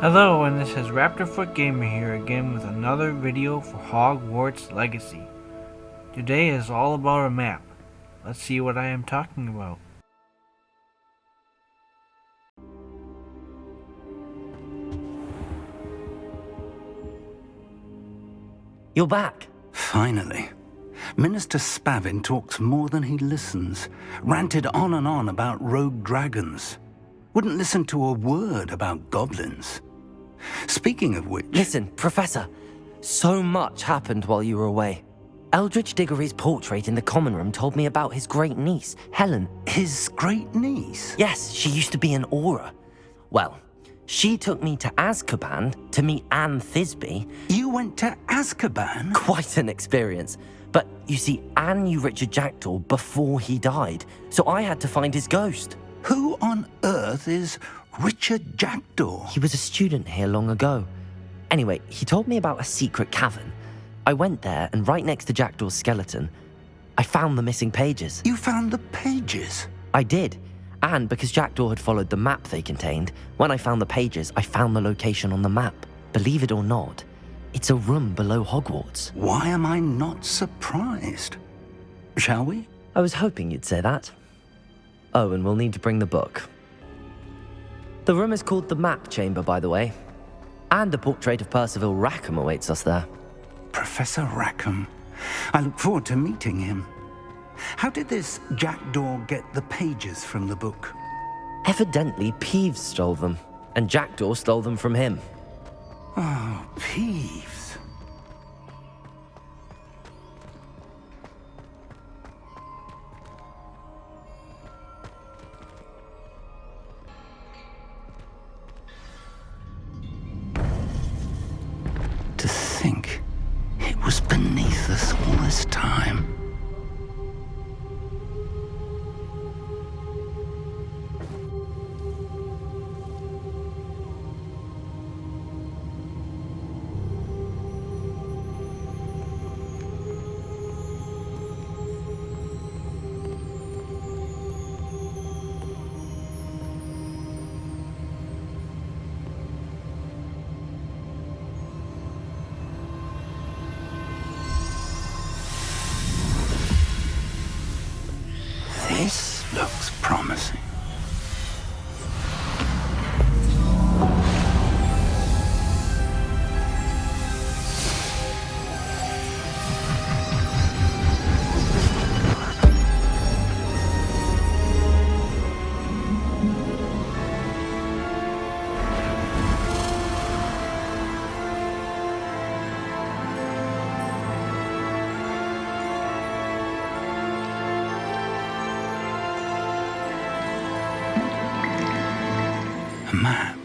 Hello, and this is Raptorfoot Gamer here again with another video for Hogwarts Legacy. Today is all about a map. Let's see what I am talking about. You're back. Finally. Minister Spavin talks more than he listens. Ranted on and on about rogue dragons. Wouldn't listen to a word about goblins. Speaking of which... Listen, Professor. So much happened while you were away. Eldridge Diggory's portrait in the common room told me about his great niece, Helen. His great niece? Yes, she used to be an Auror. Well, she took me to Azkaban to meet Anne Thisbe. You went to Azkaban? Quite an experience. But you see, Anne knew Richard Jackdaw before he died, so I had to find his ghost. Who on earth is Richard Jackdaw? He was a student here long ago. Anyway, he told me about a secret cavern. I went there, and right next to Jackdaw's skeleton, I found the missing pages. You found the pages? I did. And because Jackdaw had followed the map they contained, when I found the pages, I found the location on the map. Believe it or not, it's a room below Hogwarts. Why am I not surprised? Shall we? I was hoping you'd say that. Oh, and we'll need to bring the book. The room is called the Map Chamber, by the way. And a portrait of Percival Rackham awaits us there. Professor Rackham. I look forward to meeting him. How did this Jackdaw get the pages from the book? Evidently, Peeves stole them, and Jackdaw stole them from him. Oh, Peeves. To think it was beneath us all this time. This looks promising. A map.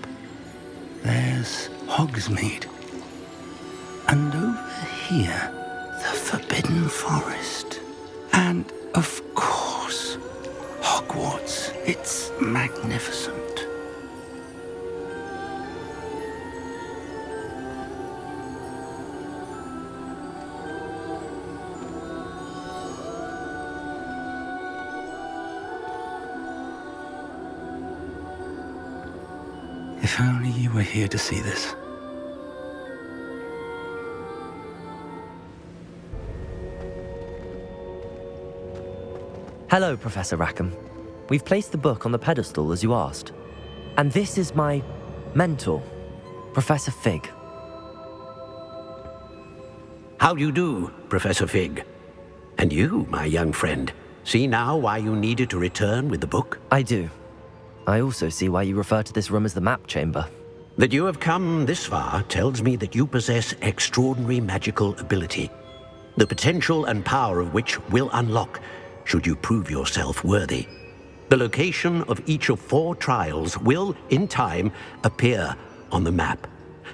There's Hogsmeade. And over here, the Forbidden Forest. And, of course, Hogwarts. It's magnificent. If only you were here to see this. Hello, Professor Rackham. We've placed the book on the pedestal as you asked. And this is my mentor, Professor Fig. How do you do, Professor Fig? And you, my young friend, see now why you needed to return with the book? I do. I also see why you refer to this room as the Map Chamber. That you have come this far tells me that you possess extraordinary magical ability, the potential and power of which will unlock should you prove yourself worthy. The location of each of 4 trials will, in time, appear on the map.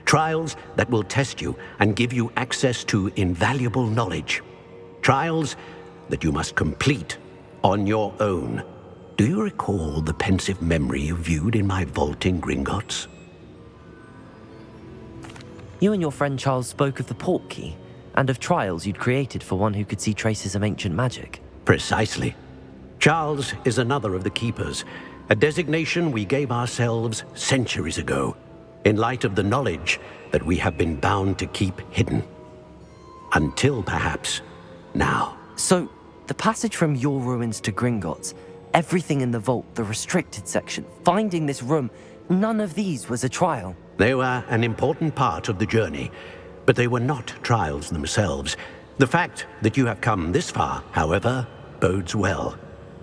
Trials that will test you and give you access to invaluable knowledge. Trials that you must complete on your own. Do you recall the pensive memory you viewed in my vault in Gringotts? You and your friend Charles spoke of the Portkey, and of trials you'd created for one who could see traces of ancient magic. Precisely. Charles is another of the Keepers, a designation we gave ourselves centuries ago. in light of the knowledge that we have been bound to keep hidden. Until perhaps now. So, the passage from your ruins to Gringotts, everything in the vault, the restricted section, finding this room, none of these was a trial. They were an important part of the journey, but they were not trials themselves. The fact that you have come this far, however, bodes well.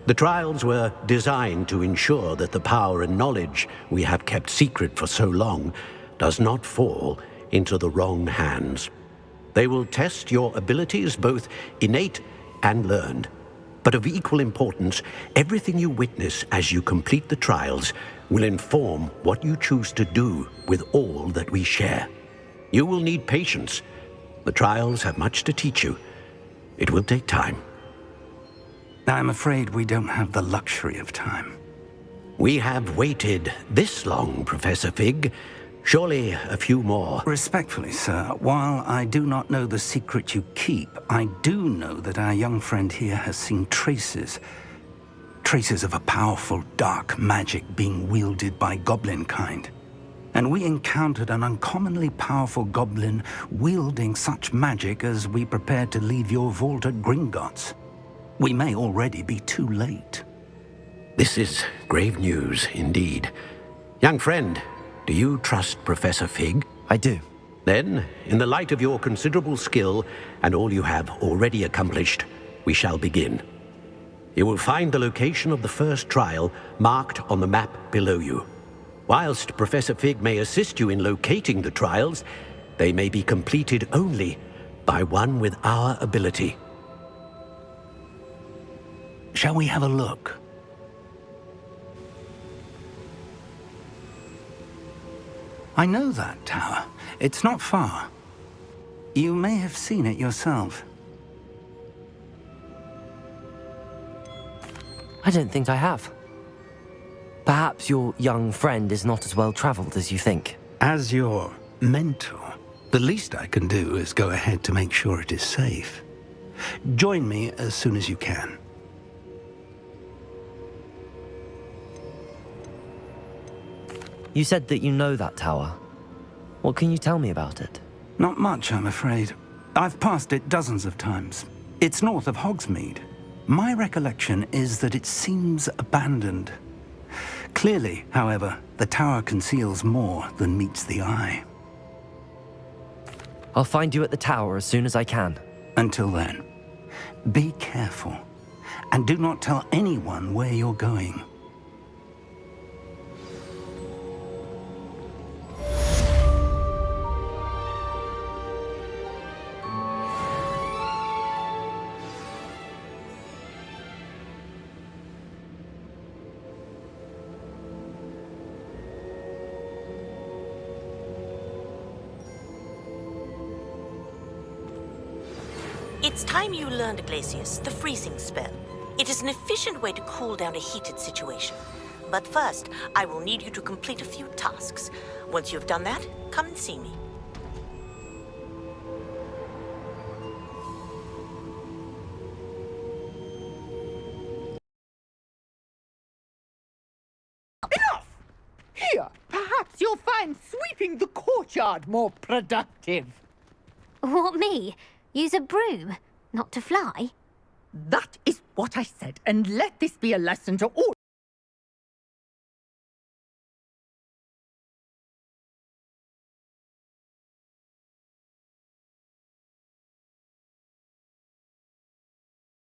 The trials were designed to ensure that the power and knowledge we have kept secret for so long does not fall into the wrong hands. They will test your abilities, both innate and learned. But of equal importance, everything you witness as you complete the trials will inform what you choose to do with all that we share. You will need patience. The trials have much to teach you. It will take time. I'm afraid we don't have the luxury of time. We have waited this long, Professor Fig. Surely a few more. Respectfully, sir, while I do not know the secret you keep, I do know that our young friend here has seen traces of a powerful dark magic being wielded by goblin kind. And we encountered an uncommonly powerful goblin wielding such magic as we prepared to leave your vault at Gringotts. We may already be too late. This is grave news indeed. Young friend, do you trust Professor Fig? I do. Then, in the light of your considerable skill and all you have already accomplished, we shall begin. You will find the location of the first trial marked on the map below you. Whilst Professor Fig may assist you in locating the trials, they may be completed only by one with our ability. Shall we have a look? I know that tower. It's not far. You may have seen it yourself. I don't think I have. Perhaps your young friend is not as well traveled as you think. As your mentor, the least I can do is go ahead to make sure it is safe. Join me as soon as you can. You said that you know that tower. What can you tell me about it? Not much, I'm afraid. I've passed it dozens of times. It's north of Hogsmeade. My recollection is that it seems abandoned. Clearly, however, the tower conceals more than meets the eye. I'll find you at the tower as soon as I can. Until then, be careful, and do not tell anyone where you're going. It's time you learned, Glacius, the freezing spell. It is an efficient way to cool down a heated situation. But first, I will need you to complete a few tasks. Once you've done that, come and see me. Enough! Here, perhaps you'll find sweeping the courtyard more productive. What, me? Use a broom, not to fly? That is what I said, and let this be a lesson to all